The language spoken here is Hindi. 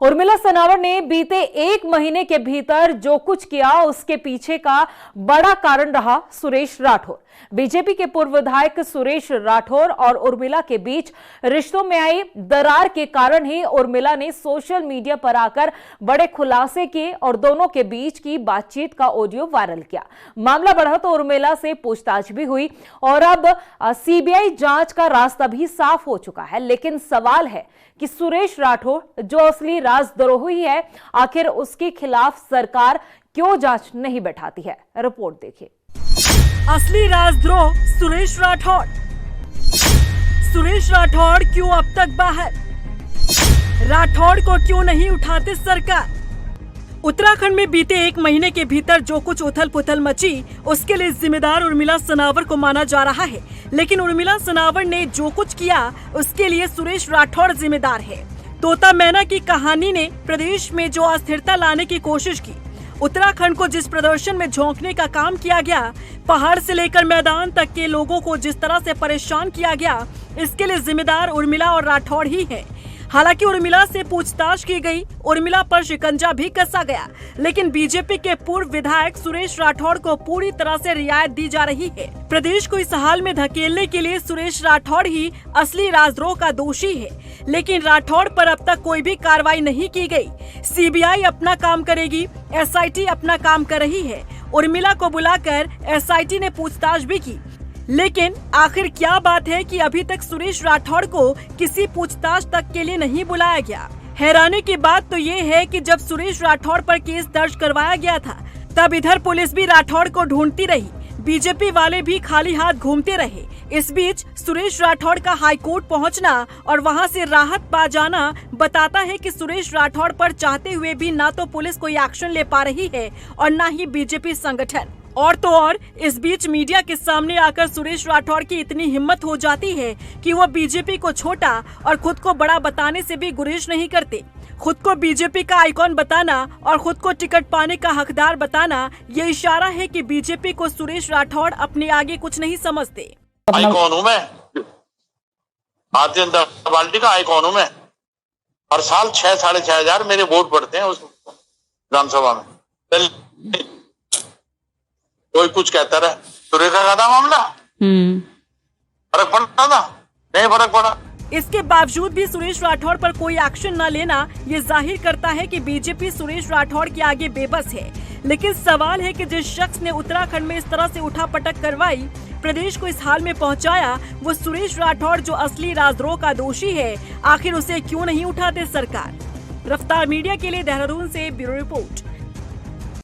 उर्मिला सनावर ने बीते 1 महीने के भीतर जो कुछ किया उसके पीछे का बड़ा कारण रहा सुरेश राठौर। बीजेपी के पूर्व विधायक सुरेश राठौर और उर्मिला के बीच रिश्तों में आई दरार के कारण ही उर्मिला ने सोशल मीडिया पर आकर बड़े खुलासे किए और दोनों के बीच की बातचीत का ऑडियो वायरल किया। मामला बढ़ा तो उर्मिला से पूछताछ भी हुई और अब सीबीआई जांच का रास्ता भी साफ हो चुका है। लेकिन सवाल है कि सुरेश राठौर जो असली राजद्रोही है, आखिर उसके खिलाफ सरकार क्यों जांच नहीं बैठाती है। रिपोर्ट देखिए। असली राजद्रोह सुरेश राठौर। सुरेश राठौर क्यों अब तक बाहर? राठौर को क्यों नहीं उठाते सरकार? उत्तराखंड में बीते 1 महीने के भीतर जो कुछ उथल पुथल मची उसके लिए जिम्मेदार उर्मिला सनावर को माना जा रहा है। लेकिन उर्मिला सनावर ने जो कुछ किया उसके लिए सुरेश राठौर जिम्मेदार है। तोता मैना की कहानी ने प्रदेश में जो अस्थिरता लाने की कोशिश की, उत्तराखंड को जिस प्रदर्शन में झोंकने का काम किया गया, पहाड़ से लेकर मैदान तक के लोगों को जिस तरह से परेशान किया गया, इसके लिए जिम्मेदार उर्मिला और राठौर ही हैं। हालांकि उर्मिला से पूछताछ की गई, उर्मिला पर शिकंजा भी कसा गया, लेकिन बीजेपी के पूर्व विधायक सुरेश राठौर को पूरी तरह से रियायत दी जा रही है। प्रदेश को इस हाल में धकेलने के लिए सुरेश राठौर ही असली राजद्रोह का दोषी है। लेकिन राठौर पर अब तक कोई भी कार्रवाई नहीं की गई। सीबीआई अपना काम करेगी, एसआईटी अपना काम कर रही है। उर्मिला को बुलाकर एसआईटी ने पूछताछ भी की, लेकिन आखिर क्या बात है कि अभी तक सुरेश राठौर को किसी पूछताछ तक के लिए नहीं बुलाया गया। हैरानी की बात तो ये है कि जब सुरेश राठौर पर केस दर्ज करवाया गया था, तब इधर पुलिस भी राठौर को ढूंढती रही, बीजेपी वाले भी खाली हाथ घूमते रहे। इस बीच सुरेश राठौर का हाईकोर्ट पहुंचना और वहां से राहत पा जाना बताता है कि सुरेश राठौर पर चाहते हुए भी ना तो पुलिस कोई एक्शन ले पा रही है और ना ही बीजेपी संगठन। और तो और इस बीच मीडिया के सामने आकर सुरेश राठौर की इतनी हिम्मत हो जाती है कि वो बीजेपी को छोटा और खुद को बड़ा बताने से भी गुरेज नहीं करते। खुद को बीजेपी का आइकॉन बताना और खुद को टिकट पाने का हकदार बताना, ये इशारा है कि बीजेपी को सुरेश राठौर अपने आगे कुछ नहीं समझते। आइकॉन हूँ मैं, भारतीय जनता पार्टी का आइकॉन हूँ मैं। हर साल 6,500 मेरे वोट पड़ते हैं उस विधानसभा में। कोई कुछ कहता रहे, सुरेखा का था मामला, फर्क पड़ा था? नहीं फर्क पड़ा। इसके बावजूद भी सुरेश राठौर पर कोई एक्शन न लेना ये जाहिर करता है कि बीजेपी सुरेश राठौर के आगे बेबस है। लेकिन सवाल है कि जिस शख्स ने उत्तराखंड में इस तरह से उठापटक करवाई, प्रदेश को इस हाल में पहुंचाया, वो सुरेश राठौर जो असली राजद्रोह का दोषी है, आखिर उसे क्यों नहीं उठाते सरकार? रफ्तार मीडिया के लिए देहरादून से ब्यूरो रिपोर्ट।